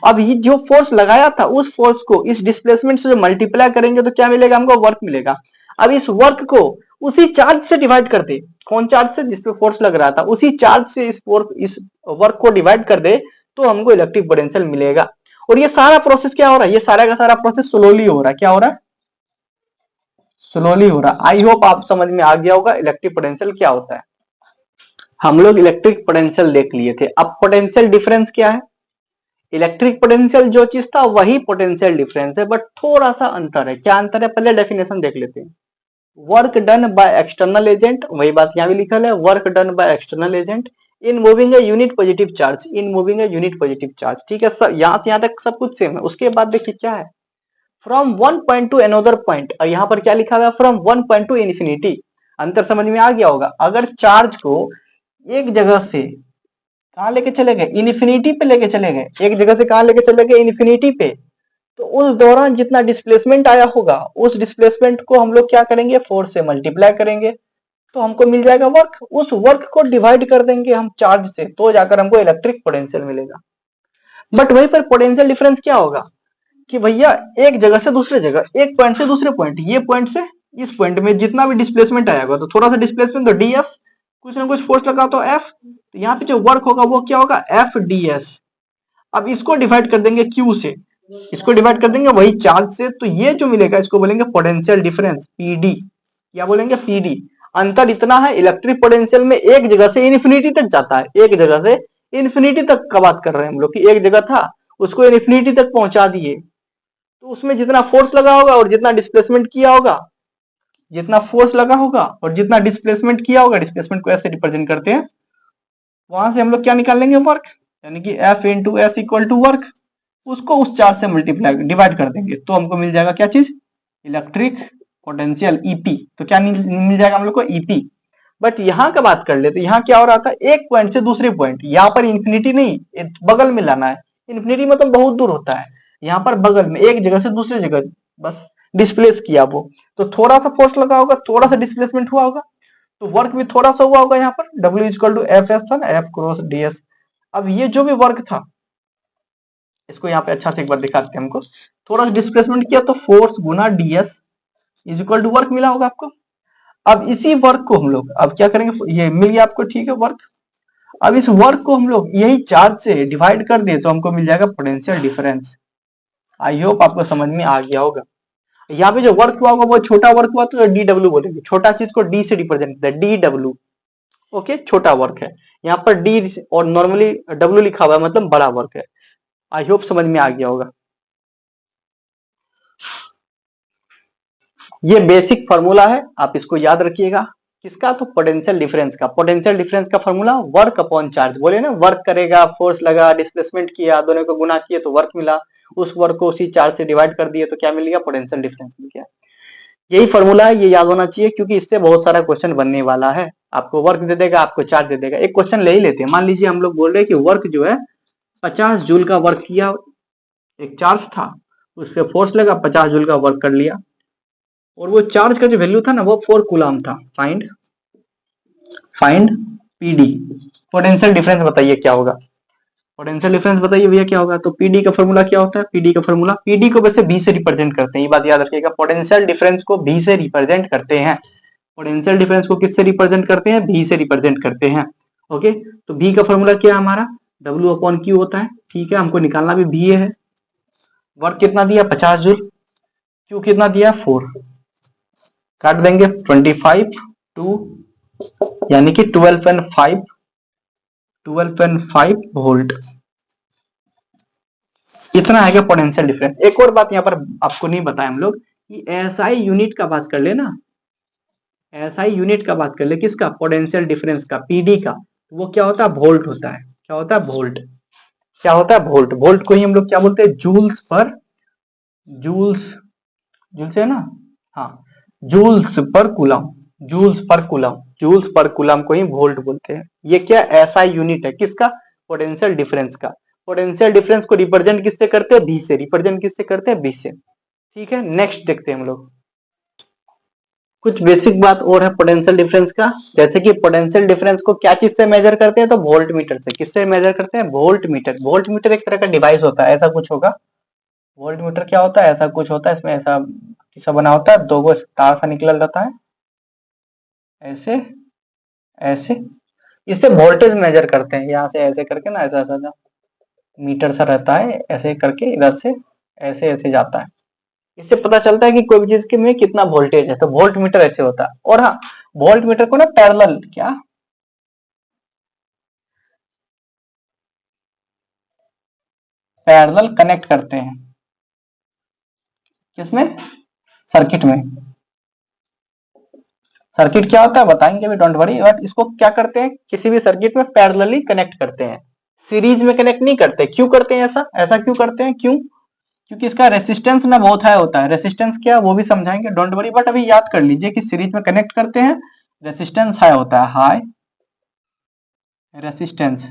अब ये जो फोर्स लगाया था, उस फोर्स को इस डिस्प्लेसमेंट से जो मल्टीप्लाई करेंगे तो क्या मिलेगा, हमको वर्क मिलेगा। अब इस वर्क को उसी चार्ज से डिवाइड कर दे, कौन चार्ज से, जिसपे फोर्स लग रहा था, उसी चार्ज से इस वर्क को डिवाइड कर दे तो हमको इलेक्ट्रिक पोटेंशियल मिलेगा। और ये सारा प्रोसेस क्या हो रहा है, ये सारा का सारा प्रोसेस स्लोली हो रहा है। क्या हो रहा है, स्लोली हो रहा है। आई होप आप समझ में आ गया होगा इलेक्ट्रिक पोटेंशियल क्या होता है। हम लोग इलेक्ट्रिक पोटेंशियल देख लिए थे, अब पोटेंशियल डिफरेंस क्या है? इलेक्ट्रिक पोटेंशियल जो चीज था वही पोटेंशियल डिफरेंस है, बट थोड़ा सा अंतर है। क्या अंतर है पहले डेफिनेशन देख लेते हैं। Work done by external agent, वही बात यहाँ भी लिखल है, work done by external agent in moving a unit positive charge, in moving a unit positive charge. ठीक है, यहाँ से यहाँ तक सब कुछ सेम है। उसके बाद देखिए क्या है, from one point to another point, और यहाँ पर क्या लिखा हुआ है, from one point two infinity. अंतर समझ में आ गया होगा। अगर चार्ज को एक जगह से कहाँ लेके चले गए, इन्फिनिटी पे लेके चले गए, एक जगह से कहाँ लेके चले गए, इन्फिनिटी पे, तो उस दौरान जितना डिस्प्लेसमेंट आया होगा उस डिस्प्लेसमेंट को हम लोग क्या करेंगे, फोर्स से मल्टीप्लाई करेंगे, तो हमको मिल जाएगा वर्क। उस वर्क को डिवाइड कर देंगे हम चार्ज से, तो जाकर हमको इलेक्ट्रिक पोटेंशियल मिलेगा। बट वहीं पर पोटेंशियल डिफरेंस क्या होगा कि भैया एक जगह से दूसरे जगह, एक पॉइंट से दूसरे पॉइंट, ये पॉइंट से इस पॉइंट में जितना भी डिस्प्लेसमेंट आएगा, तो थोड़ा सा डिस्प्लेसमेंट तो डी एस, कुछ ना कुछ फोर्स लगा तो एफ, तो यहाँ पे जो वर्क होगा वो क्या होगा, एफ डी एस। अब इसको डिवाइड कर देंगे क्यू से, इसको डिवाइड कर देंगे वही चार्ज से, तो ये जो मिलेगा इसको बोलेंगे पोटेंशियल डिफरेंस, पीडी। क्या बोलेंगे, पीडी। अंतर इतना है, इलेक्ट्रिक पोटेंशियल में एक जगह से इन्फिनिटी तक जाता है, एक जगह से इन्फिनिटी तक का बात कर रहे हैं हम लोग कि एक जगह था उसको इन्फिनिटी तक पहुंचा दिए, तो उसमें जितना फोर्स लगा होगा और जितना डिस्प्लेसमेंट किया होगा, जितना फोर्स लगा होगा और जितना डिस्प्लेसमेंट किया होगा, डिस्प्लेसमेंट को ऐसे रिप्रेजेंट करते हैं, वहां से हम लोग क्या निकाल लेंगे, वर्क, यानी कि F into S equal to work, उसको उस चार्ज से मल्टीप्लाई डिवाइड कर देंगे, तो हमको मिल जाएगा क्या चीज, इलेक्ट्रिक पोटेंशियल ईपी। तो क्या मिल जाएगा हम लोग को, ईपी। बट यहाँ का बात कर लेते, यहाँ क्या हो रहा था, एक पॉइंट से दूसरे पॉइंट, यहाँ पर इन्फिनिटी नहीं, बगल में लाना है। इन्फिनिटी मतलब बहुत दूर होता है, यहाँ पर बगल में एक जगह से दूसरी जगह बस डिस्प्लेस किया वो, तो थोड़ा सा फोर्स लगा होगा, थोड़ा सा डिस्प्लेसमेंट हुआ होगा, तो वर्क भी थोड़ा सा हुआ होगा। यहाँ पर W equal to F S था ना, एफ क्रॉस डी एस। अब ये जो भी वर्क था, इसको यहाँ पे अच्छा से एक बार दिखाते हैं हमको, थोड़ा सा डिस्प्लेसमेंट किया तो फोर्स गुना ds is equal to work मिला होगा आपको। अब इसी वर्क को हम लोग अब क्या करेंगे, ये मिल गया आपको, ठीक है, वर्क। अब इस वर्क को हम लोग यही चार्ज से डिवाइड कर दे तो हमको मिल जाएगा पोटेंशियल डिफरेंस। आई होप आपको समझ में आ गया होगा। यहाँ पे जो वर्क हुआ होगा वो छोटा वर्क हुआ तो डी डब्ल्यू बोलेंगे, छोटा चीज को डी से रिप्रेजेंट करता है, डी डब्ल्यू। ओके, छोटा वर्क है, यहाँ पर डी और नॉर्मली डब्ल्यू लिखा हुआ है, मतलब बड़ा वर्क है। आई होप समझ में आ गया होगा। ये बेसिक फॉर्मूला है, आप इसको याद रखिएगा। किसका, तो पोटेंशियल डिफरेंस का। पोटेंशियल डिफरेंस का फॉर्मूला वर्क अपॉन चार्ज, बोले ना, वर्क करेगा, फोर्स लगा, डिस्प्लेसमेंट किया, दोनों को गुना किए तो वर्क मिला, उस वर्क को उसी चार्ज से डिवाइड कर दिए तो क्या मिल गया, पोटेंशियल डिफरेंस मिल गया। यही फॉर्मूला है, ये याद होना चाहिए, क्योंकि इससे बहुत सारा क्वेश्चन बनने वाला है। आपको वर्क दे देगा, आपको चार्ज दे देगा। एक क्वेश्चन ले ही लेते हैं, मान लीजिए हम लोग बोल रहे हैं कि वर्क जो है 50 जूल का वर्क किया, एक चार्ज था, उस पर फोर्स लगा, 50 जूल का वर्क कर लिया, और वो चार्ज का जो वैल्यू था ना वो 4 कूलम था। फाइंड पीडी, पोटेंशियल डिफरेंस बताइए क्या होगा। पोटेंशियल डिफरेंस बताइए भैया क्या होगा। तो पीडी का फॉर्मूला क्या होता है, पीडी का फॉर्मूला, पीडी को वैसे बी से रिप्रेजेंट करते हैं, ये बात याद रखिएगा, पोटेंशियल डिफरेंस को बी से रिप्रेजेंट करते हैं। पोटेंशियल डिफरेंस को किससे रिप्रेजेंट करते हैं, बी से रिप्रेजेंट करते हैं। ओके, तो बी का फॉर्मूला क्या है हमारा, डब्ल्यू अपॉन क्यू होता है। ठीक है, हमको निकालना भी बी है। वर्क कितना दिया, 50 जूल, क्यू कितना दिया, 4, काट देंगे 25 2, यानी कि 12.5 वोल्ट, इतना है पोटेंशियल डिफरेंस। एक और बात यहाँ पर आपको नहीं बताया हम लोग कि एसआई यूनिट का बात कर ले ना, एसआई यूनिट का बात कर ले, किसका, पोटेंशियल डिफरेंस का, पीडी का, वो क्या होता है, वोल्ट होता है। क्या होता है, वोल्ट। क्या होता है, वोल्ट। वोल्ट को ही हम लोग क्या बोलते हैं, जूल्स पर, जूल्स, जूल्स है ना, हाँ, joules per coulomb, joules per coulomb, joules per coulomb को ही वोल्ट बोलते हैं। ये क्या ऐसा यूनिट है, किसका, पोटेंशियल डिफरेंस का। पोटेंशियल डिफरेंस को रिप्रेजेंट किससे करते हैं, बी से, रिप्रेजेंट किससे करते हैं, बी से। ठीक है, नेक्स्ट देखते हैं हम लोग कुछ बेसिक बात और है पोटेंशियल डिफरेंस का। जैसे कि पोटेंशियल डिफरेंस को क्या चीज से मेजर करते हैं, तो वोल्ट मीटर से। किससे मेजर करते हैं, वोल्ट मीटर। वोल्ट मीटर एक तरह का डिवाइस होता है, ऐसा कुछ होगा। वोल्ट मीटर क्या होता है, ऐसा कुछ होता है, इसमें ऐसा किसा बना होता है, दो गो तार सा निकल रहता है, ऐसे ऐसे, इससे वोल्टेज मेजर करते हैं। यहाँ से ऐसे करके ना, ऐसा ऐसा मीटर सा रहता है, ऐसे करके इधर से ऐसे ऐसे जाता है, इससे पता चलता है कि कोई भी चीज के में कितना वोल्टेज है, तो वोल्ट मीटर ऐसे होता है। और हाँ, वोल्ट मीटर को ना पैरेलल, क्या पैरेलल कनेक्ट करते हैं। किसमें? सर्किट में। सर्किट क्या होता है बताएंगे अभी, डोंट वरी, बट इसको क्या करते हैं, किसी भी सर्किट में पैरेलली कनेक्ट करते हैं, सीरीज में कनेक्ट नहीं करते। क्यों करते हैं ऐसा, ऐसा क्यों करते हैं, क्यों? क्योंकि इसका रेसिस्टेंस ना बहुत हाई होता है। रेसिस्टेंस क्या वो भी समझाएंगे, डोंट वरी, बट अभी याद कर लीजिए कि सीरीज में कनेक्ट करते हैं, रेसिस्टेंस हाई होता है, हाई रेसिस्टेंस,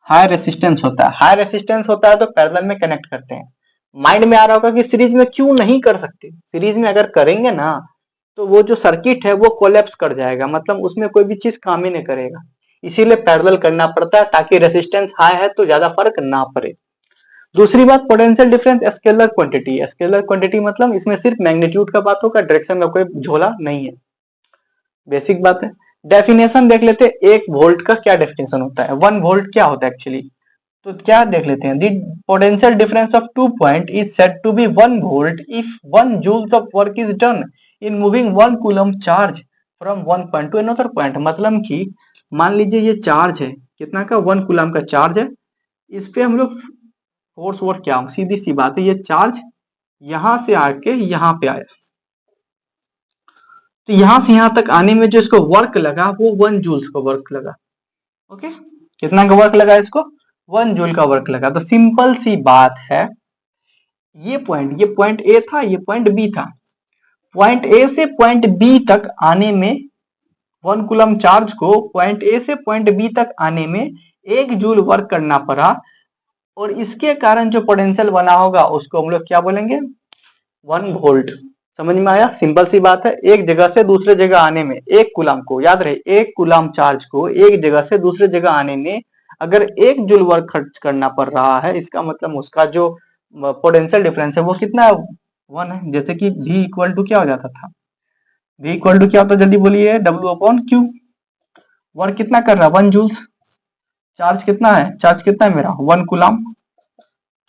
हाई रेसिस्टेंस होता है, हाई रेसिस्टेंस होता है तो पैरेलल में कनेक्ट करते हैं। माइंड में आ रहा होगा कि सीरीज में क्यों नहीं कर सकते, सीरीज में अगर करेंगे ना तो वो जो सर्किट है वो कोलैप्स कर जाएगा, मतलब उसमें कोई भी चीज काम ही नहीं करेगा, इसीलिए पैरेलल करना पड़ता है ताकि रेसिस्टेंस हाई है तो ज्यादा फर्क ना पड़े। दूसरी बात, potential difference scalar quantity. Scalar quantity मतलब इसमें सिर्फ मैग्नीट्यूड का बात होगा, डायरेक्शन का कोई झोला नहीं है, बेसिक बात है। डेफिनेशन देख लेते हैं, 1 वोल्ट का क्या डेफिनेशन होता है, 1 वोल्ट क्या होता है एक्चुअली, तो क्या देख लेते हैं, the potential difference of 2 point is said to be 1 volt if 1 joules of work is done in moving 1 coulomb charge from 1 point to another point. मतलब कि मान लीजिए ये चार्ज है, कितना का, 1 कूलम का चार्ज है, इस पे हम लोग फोर्स वोर्स क्या, सीधी सी बात है, ये चार्ज यहां से आके यहां पे आया, तो यहां से यहां तक आने में जो इसको वर्क लगा वो 1 जूल्स का वर्क लगा। ओके, कितना का वर्क लगा इसको, 1 जूल का वर्क लगा। तो सिंपल सी बात है, ये पॉइंट ए था, ये पॉइंट बी था, पॉइंट ए से पॉइंट बी तक आने में 1 कूलम चार्ज को पॉइंट ए से पॉइंट बी तक आने में 1 जूल वर्क करना पड़ा, और इसके कारण जो पोटेंशियल बना होगा उसको हम लोग क्या बोलेंगे, 1 वोल्ट। समझ में आया, सिंपल सी बात है। एक जगह से दूसरे जगह आने में 1 कूलम को, याद रहे, 1 कूलम चार्ज को एक जगह से दूसरे जगह आने में अगर 1 जूल वर्क खर्च करना पड़ रहा है, इसका मतलब उसका जो पोटेंशियल डिफरेंस है वो कितना है, 1 है। जैसे कि V इक्वल टू क्या हो जाता था, V इक्वल टू क्या होता है, जल्दी बोलिए, W/Q। वर्क कितना कर रहा है, 1 जूल्स। चार्ज कितना है, चार्ज कितना है मेरा, 1 कूलम,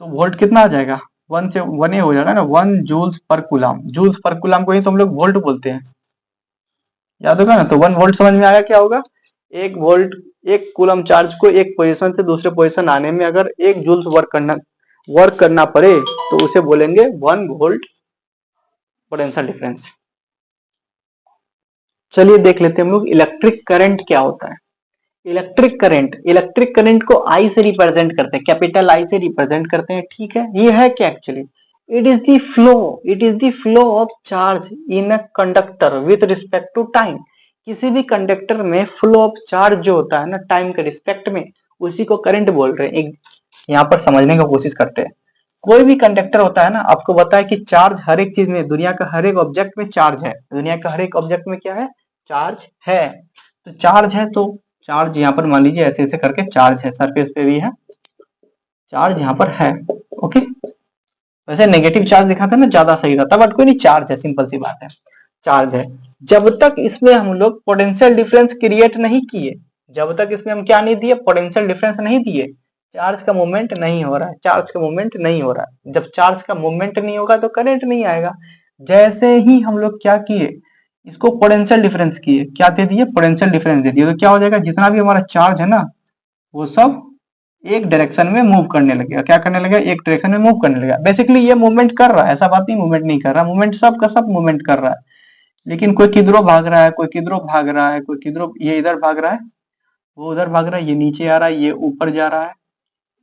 तो वोल्ट कितना आ जाएगा, 1 से 1 हो जाएगा ना, 1 joules per coulomb. Joules per coulomb को ही तो हम लोग वोल्ट बोलते हैं, याद होगा ना। तो 1 वोल्ट समझ में आया क्या होगा, 1 वोल्ट, 1 कूलम चार्ज को एक पोजीशन से दूसरे पोजीशन आने में अगर 1 जूल्स वर्क करना पड़े तो उसे बोलेंगे 1 वोल्ट पोटेंशियल डिफरेंस। चलिए देख लेते हैं हम लोग इलेक्ट्रिक करंट क्या होता है। इलेक्ट्रिक करंट को आई से रिप्रेजेंट करते हैं, कैपिटल आई से रिप्रेजेंट करते हैं, ठीक है। ये है क्या actually, it is the flow of charge in a conductor with respect to time. किसी भी कंडक्टर में फ्लो ऑफ चार्ज जो होता है ना टाइम के रिस्पेक्ट में, उसी को करंट बोल रहे हैं। एक यहाँ पर समझने की कोशिश करते हैं, कोई भी कंडक्टर होता है ना, आपको पता है कि चार्ज हर एक चीज में, दुनिया का हर एक ऑब्जेक्ट में चार्ज है, दुनिया का हर एक ऑब्जेक्ट में क्या है, चार्ज है। तो चार्ज है तो चार्ज यहाँ पर मान लीजिए ऐसे ऐसे करके चार्ज है, सरफेस पे भी है चार्ज, यहाँ पर है। ओके, वैसे नेगेटिव चार्ज दिखाते ना ज्यादा सही रहता, बट कोई नहीं, चार्ज है, सिंपल सी बात है, चार्ज है। जब तक इसमें हम लोग पोटेंशियल डिफरेंस क्रिएट नहीं किए, जब तक इसमें हम क्या नहीं दिए, पोटेंशियल डिफरेंस नहीं दिए, चार्ज का मूवमेंट नहीं हो रहा है, चार्ज का मूवमेंट नहीं हो रहा है। जब चार्ज का मूवमेंट नहीं होगा तो करंट नहीं आएगा। जैसे ही हम लोग क्या किए, इसको पोटेंशियल डिफरेंस किए, क्या दे दिए, पोटेंशियल डिफरेंस दे दिए, तो क्या हो जाएगा, जितना भी हमारा चार्ज है ना वो सब एक डायरेक्शन में मूव करने लगेगा। क्या करने लगेगा, एक डायरेक्शन में मूव करने लगेगा। बेसिकली ये मूवमेंट कर रहा है, ऐसा बात नहीं मूवमेंट नहीं कर रहा, मूवमेंट सब का सब मूवमेंट कर रहा है, लेकिन कोई किधरों भाग रहा है, कोई किधरों भाग रहा है, कोई किधरों, ये इधर भाग रहा है, वो उधर भाग रहा है, ये नीचे आ रहा है, ये ऊपर जा रहा है,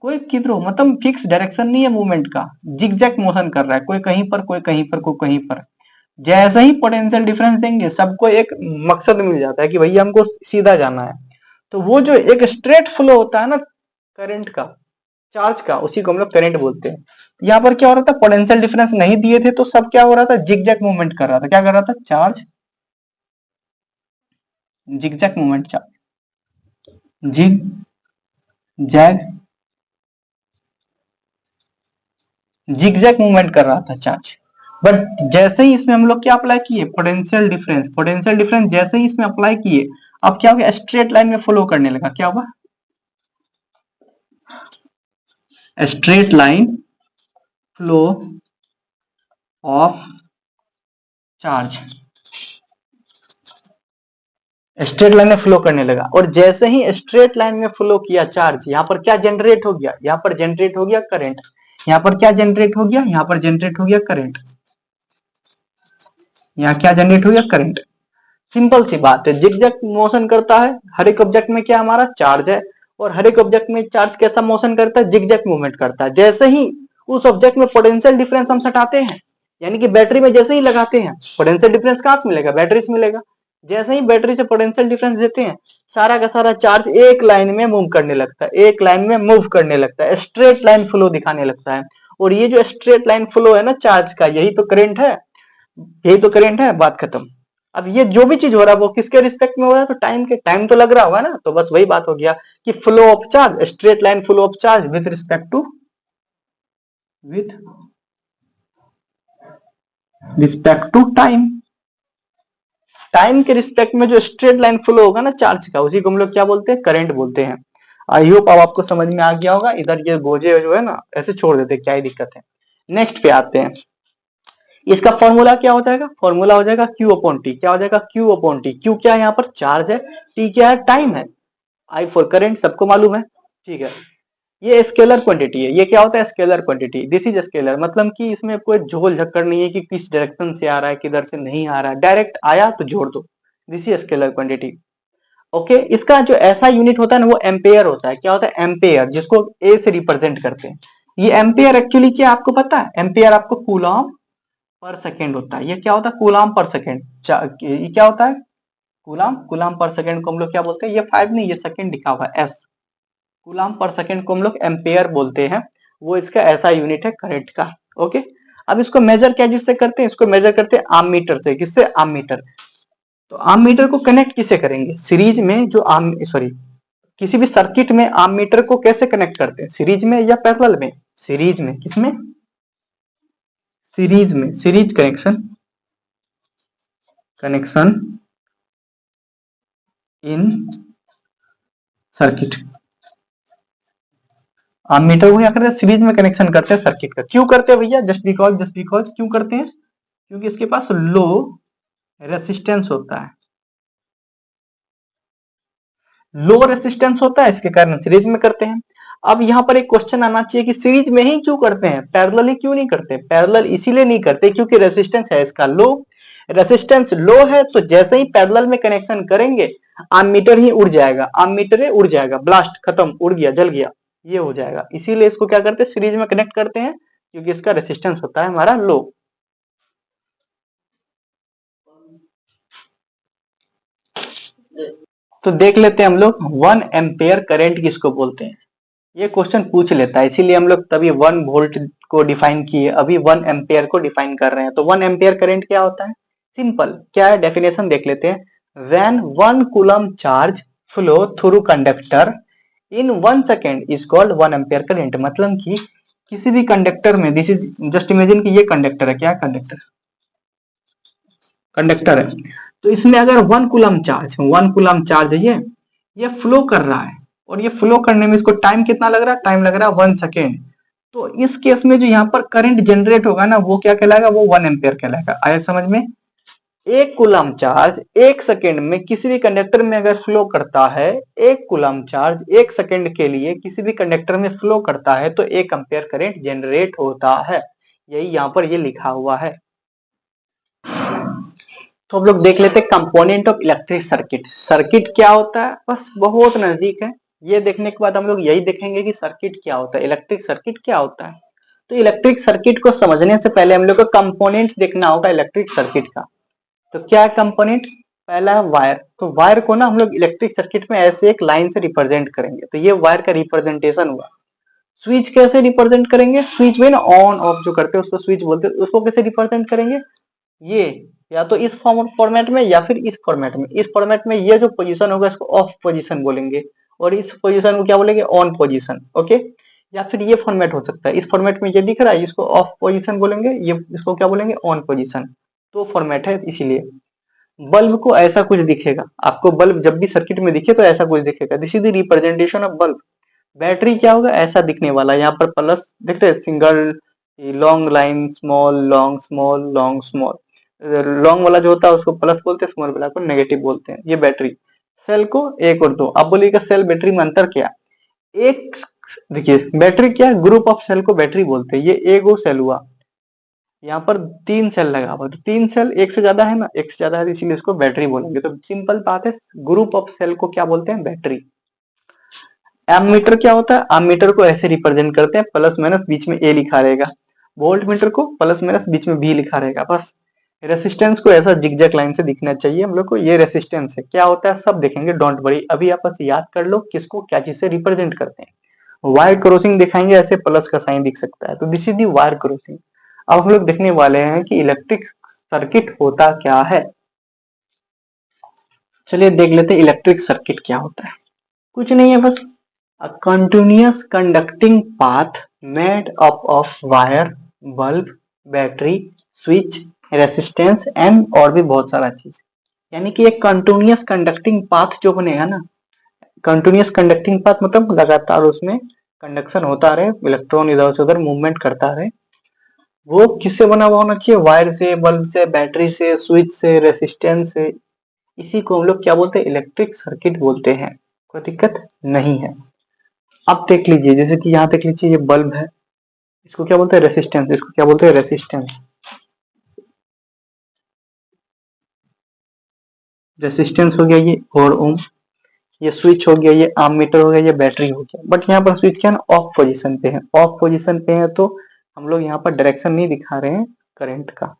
कोई किधरों, मतलब फिक्स डायरेक्शन नहीं है मूवमेंट का, जिगजैग मोशन कर रहा है, कोई कहीं पर, कोई कहीं पर, कोई कहीं पर। जैसे ही पोटेंशियल डिफरेंस देंगे सबको एक मकसद मिल जाता है कि भैया हमको सीधा जाना है। तो वो जो एक स्ट्रेट फ्लो होता है ना करंट का, चार्ज का, उसी को हम लोग करंट बोलते हैं। यहाँ पर क्या हो रहा था, पोटेंशियल डिफरेंस नहीं दिए थे तो सब क्या हो रहा था, जिगजैग मूवमेंट कर रहा था। क्या कर रहा था, charge zigzag movement, charge zigzag zigzag movement कर रहा था चार्ज। बट जैसे ही इसमें हम लोग क्या अप्लाई किए, पोटेंशियल डिफरेंस जैसे ही इसमें अप्लाई किए, अब क्या हो गया, स्ट्रेट लाइन में फ्लो करने लगा। क्या हुआ, straight line flow of charge. Straight line में फ्लो करने लगा, और जैसे ही स्ट्रेट लाइन में फ्लो किया चार्ज, यहाँ पर क्या जनरेट हो गया, यहाँ पर जनरेट हो गया करंट, यहाँ पर क्या जनरेट हो गया, यहाँ पर जनरेट हो गया करंट, यहाँ क्या जनरेट हो गया करंट। सिंपल सी बात है, जिगजैग मोशन करता है, हर एक ऑब्जेक्ट में क्या हमारा चार्ज है, और हर एक ऑब्जेक्ट में चार्ज कैसा मोशन करता है, जिगजैग मूवमेंट करता है। जैसे ही उस ऑब्जेक्ट में पोटेंशियल डिफरेंस हम सटाते हैं, यानी कि बैटरी में जैसे ही लगाते हैं, पोटेंशियल डिफरेंस कहां से मिलेगा, बैटरी से मिलेगा। जैसे ही बैटरी से पोटेंशियल डिफरेंस देते हैं, सारा का सारा चार्ज एक लाइन में मूव करने लगता है, एक लाइन में मूव करने लगता है, स्ट्रेट लाइन फ्लो दिखाने लगता है। और ये जो स्ट्रेट लाइन फ्लो है ना चार्ज का, यही तो करंट है, यही तो करंट है, बात खत्म। अब ये जो भी चीज हो रहा है वो किसके रिस्पेक्ट में हो रहा है, तो टाइम के, टाइम तो लग रहा होगा ना, तो बस वही बात हो गया कि flow of charge, straight line flow of charge with respect to time. Time के रिस्पेक्ट में जो स्ट्रेट लाइन फ्लो होगा ना चार्ज का, उसी को हम लोग क्या बोलते हैं, करंट बोलते हैं। आई होप अब आपको समझ में आ गया होगा। इधर ये गोजे जो है ना ऐसे छोड़ देते, क्या ही दिक्कत है। नेक्स्ट पे आते हैं, इसका फॉर्मूला क्या हो जाएगा, फॉर्मूला हो जाएगा Q अपॉन टी। क्या हो जाएगा, Q अपॉन टी। Q क्या है, यहाँ पर चार्ज है, T क्या है, टाइम है, I फॉर करंट सबको मालूम है, ठीक है। ये स्केलर क्वांटिटी है, ये क्या होता है, scalar quantity. This is scalar, मतलब कि इसमें कोई झोल झक्कड़ नहीं है कि किस डायरेक्शन से आ रहा है, किधर से नहीं आ रहा है, डायरेक्ट आया तो जोड़ दो। This is scalar quantity, okay. इसका जो ऐसा यूनिट होता है ना वो एम्पेयर होता है। क्या होता है, एम्पेयर, जिसको ए से रिप्रेजेंट करते हैं। ये एम्पेयर एक्चुअली क्या आपको पता है, एम्पेयर आपको कूलम पर सेकेंड होता है। ये क्या होता है, कूलम पर सेकेंड। ये क्या होता है, कूलम, कूलम पर सेकेंड को हम लोग क्या बोलते हैं, ये 5 नहीं, ये सेकेंड लिखा हुआ है, एस। कूलम पर सेकेंड को हम लोग एम्पेयर बोलते हैं, वो इसका ऐसा यूनिट है करंट का, ओके। अब इसको मेजर क्या जिससे करते हैं, इसको मेजर करते हैं आममीटर से। किससे, आममीटर। तो आममीटर को कनेक्ट किसे करेंगे, सीरीज में जो आम सॉरी किसी भी सर्किट में आममीटर को कैसे कनेक्ट करते हैं, सीरीज में या पैरेलल में, सीरीज में। किसमें, सीरीज में, series connection, connection in circuit. Ammeter को क्या करते हैं, सीरीज में कनेक्शन करते हैं सर्किट का। क्यों करते हैं भैया, जस्ट बिकॉज क्यों करते हैं, क्योंकि इसके पास लो रेसिस्टेंस होता है, लो रेसिस्टेंस होता है, इसके कारण सीरीज में करते हैं। अब यहाँ पर एक क्वेश्चन आना चाहिए कि सीरीज में ही क्यों करते हैं, पैरेलल क्यों नहीं करते। पैरेलल इसीलिए नहीं करते क्योंकि रेसिस्टेंस है इसका लो, रेसिस्टेंस लो है, तो जैसे ही पैरेलल में कनेक्शन करेंगे आममीटर ही उड़ जाएगा, आममीटर ही उड़ जाएगा, ब्लास्ट, खत्म, उड़ गया, जल गया, ये हो जाएगा। इसीलिए इसको क्या करते हैं, सीरीज में कनेक्ट करते हैं, क्योंकि इसका रेसिस्टेंस होता है हमारा लो। तो देख लेते हैं हम लोग 1 एम्पेयर करंट किसको बोलते हैं। ये क्वेश्चन पूछ लेता है, इसीलिए हम लोग तभी 1 वोल्ट को डिफाइन किए, अभी 1 एम्पेयर को डिफाइन कर रहे हैं। तो 1 एम्पेयर करंट क्या होता है, सिंपल क्या है, डेफिनेशन देख लेते हैं। When 1 coulomb charge flow through conductor in 1 second is called 1 ampere current. मतलब कि किसी भी कंडक्टर में, दिस इज जस्ट इमेजिन कि ये कंडक्टर है, क्या कंडक्टर, कंडक्टर है, तो इसमें अगर 1 कूलम चार्ज, 1 कूलम चार्ज है, ये फ्लो कर रहा है, और ये फ्लो करने में इसको टाइम कितना लग रहा है, टाइम लग रहा है 1 सेकेंड। तो इस केस में जो यहाँ पर करंट जनरेट होगा ना वो क्या कहलाएगा, वो 1 एम्पेयर कहलाएगा। आया समझ में। एक कूलम चार्ज 1 सेकेंड में किसी भी कंडक्टर में अगर फ्लो करता है, एक कूलम चार्ज 1 सेकेंड के लिए किसी भी कंडक्टर में फ्लो करता है, तो 1 एम्पेयर करंट जनरेट होता है। यही यहाँ पर ये लिखा हुआ है। तो हम लोग देख लेते हैं component of electric circuit. Circuit क्या होता है, बस बहुत नजदीक है। ये देखने के बाद हम लोग यही देखेंगे कि सर्किट क्या होता है, इलेक्ट्रिक सर्किट क्या होता है। तो इलेक्ट्रिक सर्किट को समझने से पहले हम लोग को कंपोनेंट देखना होगा इलेक्ट्रिक सर्किट का। तो क्या है कंपोनेंट, पहला है वायर। तो वायर को ना हम लोग इलेक्ट्रिक सर्किट में ऐसे एक लाइन से रिप्रेजेंट करेंगे, तो ये वायर का रिप्रेजेंटेशन हुआ। स्विच कैसे रिप्रेजेंट करेंगे, स्विच में ना ऑन ऑफ जो करते हैं उसको स्विच बोलते हैं, उसको कैसे रिप्रेजेंट करेंगे, ये या तो इस फॉर्मेट में या फिर इस फॉर्मेट में। इस फॉर्मेट में ये जो पोजीशन होगा इसको ऑफ पोजीशन बोलेंगे, और इस पोजीशन को क्या बोलेंगे, ऑन पोजीशन, ओके। या फिर ये फॉर्मेट हो सकता है, इस फॉर्मेट में ये दिख रहा है, इसको ऑफ पोजीशन बोलेंगे, ये इसको क्या बोलेंगे, ऑन पोजीशन। तो फॉर्मेट है इसीलिए। बल्ब को ऐसा कुछ दिखेगा आपको, बल्ब जब भी सर्किट में दिखे तो ऐसा कुछ दिखेगा, this is the representation of bulb. Battery क्या होगा, ऐसा दिखने वाला, यहाँ पर प्लस देखते हैं, single, long line, small long small long small. Long वाला जो होता है उसको प्लस बोलते हैं, स्मॉल वाला को नेगेटिव बोलते हैं। ये बैटरी सेल को एक और दो। अब बोलिएगा सेल बैटरी में अंतर क्या? एक देखिए बैटरी क्या है, ग्रुप ऑफ सेल को बैटरी बोलते हैं। ये एक और सेल हुआ, यहाँ पर 3 सेल लगा हुआ, तो 3 सेल एक से ज्यादा है ना, एक से ज्यादा है, इसीलिए इसको बैटरी बोलेंगे। तो सिंपल बात है, ग्रुप ऑफ सेल को क्या बोलते हैं? बैटरी। एमीटर क्या होता है? एमीटर को ऐसे रिप्रेजेंट करते हैं, प्लस माइनस बीच में ए लिखा रहेगा। वोल्ट मीटर को प्लस माइनस बीच में बी लिखा रहेगा, बस। रेसिस्टेंस को ऐसा जिगजैग लाइन से दिखना चाहिए हम लोग को। ये रेसिस्टेंस है, क्या होता है सब देखेंगे, डोंट वरी। अभी आप बस याद कर लो किसको क्या चीज से रिप्रेजेंट करते हैं। वायर क्रॉसिंग दिखाएंगे, ऐसे प्लस का साइन दिख सकता है, तो this is the wire crossing. अब हम लोग देखने वाले हैं कि इलेक्ट्रिक सर्किट होता क्या है। चलिए देख लेते हैं इलेक्ट्रिक सर्किट क्या होता है। कुछ नहीं है, बस a continuous conducting path made up of wire, bulb, battery, switch, resistance and और भी बहुत सारा चीज। यानी कि एक कंटिन्यूअस कंडक्टिंग पाथ जो बनेगा ना, कंटिन्यूअस कंडक्टिंग पाथ मतलब लगातार उसमें कंडक्शन होता रहे, इलेक्ट्रॉन इधर से उधर मूवमेंट करता रहे। वो किससे बना हुआ होना चाहिए? वायर से, बल्ब से, बैटरी से, स्विच से, रेसिस्टेंस से। इसी को हम लोग क्या बोलते हैं? इलेक्ट्रिक सर्किट बोलते हैं। कोई दिक्कत नहीं है। अब देख लीजिए, जैसे कि यहाँ देख लीजिए, ये बल्ब है, इसको क्या बोलते हैं? रेसिस्टेंस। इसको क्या बोलते हैं? रेसिस्टेंस। रेसिस्टेंस हो गया ये, और ओम। ये स्विच हो गया, ये आम मीटर हो गया, ये बैटरी हो गया। बट यहाँ पर स्विच क्या है ना, ऑफ पोजीशन पे है। ऑफ पोजीशन पे है तो हम लोग यहाँ पर डायरेक्शन नहीं दिखा रहे हैं करंट का,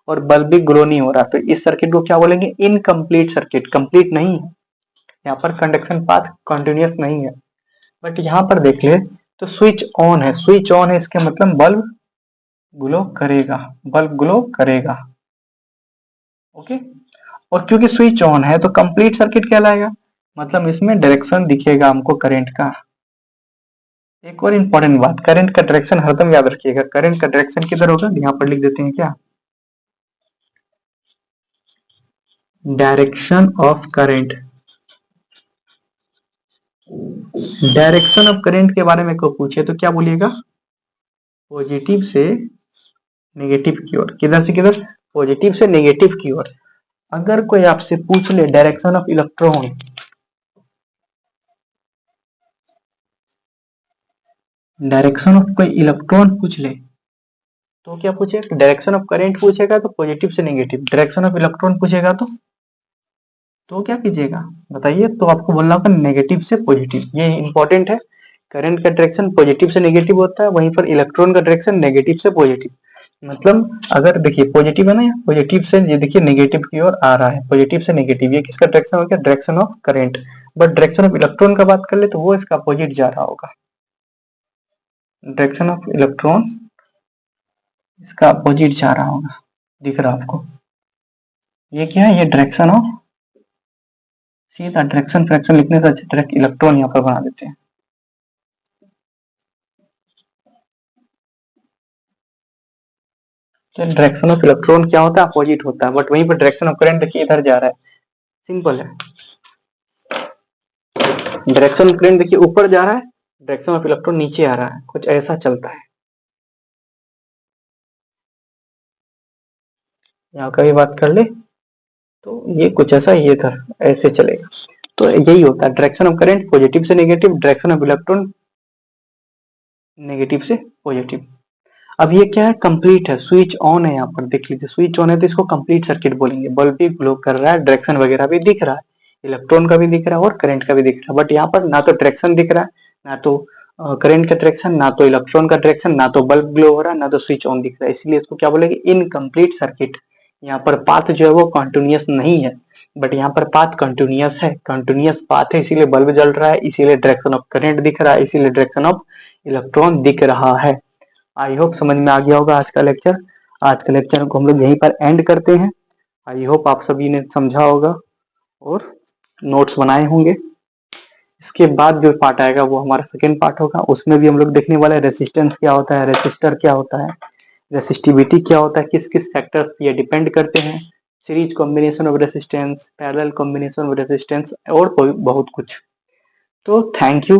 और बल्ब भी ग्लो नहीं हो रहा, तो इस सर्किट को क्या बोलेंगे? Incomplete circuit. कंप्लीट नहीं है, यहाँ पर कंडक्शन पाथ कंटिन्यूअस नहीं है। बट यहाँ पर देख ले तो स्विच ऑन है, स्विच ऑन है, इसके मतलब बल्ब ग्लो करेगा, बल्ब ग्लो करेगा। ओके। और क्योंकि स्विच ऑन है तो कंप्लीट सर्किट कहलाएगा, मतलब इसमें डायरेक्शन दिखेगा हमको करंट का। एक और इंपॉर्टेंट बात, करंट का डायरेक्शन हरदम याद रखिएगा। करंट का डायरेक्शन किधर होगा? यहाँ पर लिख देते हैं क्या, direction of current. Direction of current के बारे में को पूछे तो क्या बोलिएगा? पॉजिटिव से नेगेटिव की ओर। किधर से किधर? पॉजिटिव से नेगेटिव की ओर। अगर कोई आपसे पूछ ले direction of electron, direction of कोई इलेक्ट्रॉन पूछ ले तो क्या पूछे? डायरेक्शन ऑफ करंट पूछेगा तो पॉजिटिव से नेगेटिव। डायरेक्शन ऑफ इलेक्ट्रॉन पूछेगा तो क्या कीजिएगा बताइए? तो आपको बोलना होगा नेगेटिव से पॉजिटिव। ये इंपॉर्टेंट है। करंट का डायरेक्शन पॉजिटिव से नेगेटिव होता है, वहीं पर इलेक्ट्रॉन का डायरेक्शन नेगेटिव से पॉजिटिव। मतलब अगर देखिए पॉजिटिव है ना, पॉजिटिव से ये देखिए नेगेटिव की ओर आ रहा है, पॉजिटिव से नेगेटिव, ये किसका डायरेक्शन हो गया? Direction of current. But direction of electron का बात कर ले तो वो इसका अपोजिट जा रहा होगा। डायरेक्शन ऑफ इलेक्ट्रॉन इसका अपोजिट जा रहा होगा, दिख रहा आपको? ये क्या है? ये डायरेक्शन ऑफ, सीधा डायरेक्शन फ्रैक्शन लिखने से अच्छा डायरेक्ट इलेक्ट्रॉन यहाँ पर बना देते हैं। तो डायरेक्शन ऑफ इलेक्ट्रॉन क्या होता है? अपोजिट होता है। बट वहीं पर डायरेक्शन ऑफ करंट देखिए इधर जा रहा है, सिंपल है। डायरेक्शन ऑफ करंट देखिए ऊपर जा रहा है, डायरेक्शन ऑफ इलेक्ट्रॉन नीचे आ रहा है, कुछ ऐसा चलता है। यहाँ का भी बात कर ले तो ये कुछ ऐसा, ये इधर ऐसे चलेगा। तो यही होता है डायरेक्शन ऑफ करंट, पॉजिटिव से negative, direction of electron negative से पॉजिटिव। अब ये क्या है? कंप्लीट है, स्विच ऑन है। यहाँ पर देख लीजिए स्विच ऑन है तो इसको कंप्लीट सर्किट बोलेंगे। बल्ब भी ग्लो कर रहा है, डायरेक्शन वगैरह भी दिख रहा है, इलेक्ट्रॉन का भी दिख रहा है और करंट का भी दिख रहा है। बट यहाँ पर ना तो डायरेक्शन दिख रहा है, ना तो करंट का डायरेक्शन, ना तो इलेक्ट्रॉन का डायरेक्शन, ना तो बल्ब ग्लो हो रहा है, ना तो स्विच ऑन दिख रहा है। इसलिए इसको क्या बोलेंगे? Incomplete circuit. यहाँ पर पाथ जो है वो कंटिन्यूअस नहीं है, बट यहाँ पर पाथ कंटिन्यूअस है। कंटिन्यूअस पाथ है इसीलिए बल्ब जल रहा है, इसीलिए डायरेक्शन ऑफ करंट दिख रहा है, इसीलिए डायरेक्शन ऑफ इलेक्ट्रॉन दिख रहा है। आई होप समझ में आ गया होगा आज का लेक्चर। आज के लेक्चर को हम लोग यहीं पर एंड करते हैं। आई होप आप सभी ने समझा होगा और नोट्स बनाए होंगे। इसके बाद जो पार्ट आएगा वो हमारा सेकेंड पार्ट होगा, उसमें भी हम लोग देखने वाले हैं रेसिस्टेंस क्या होता है, रेसिस्टर क्या होता है, रेसिस्टिविटी क्या होता है, किस किस फैक्टर्स ये डिपेंड करते हैं, series combination of resistance, parallel combination of resistance और बहुत कुछ। तो थैंक यू।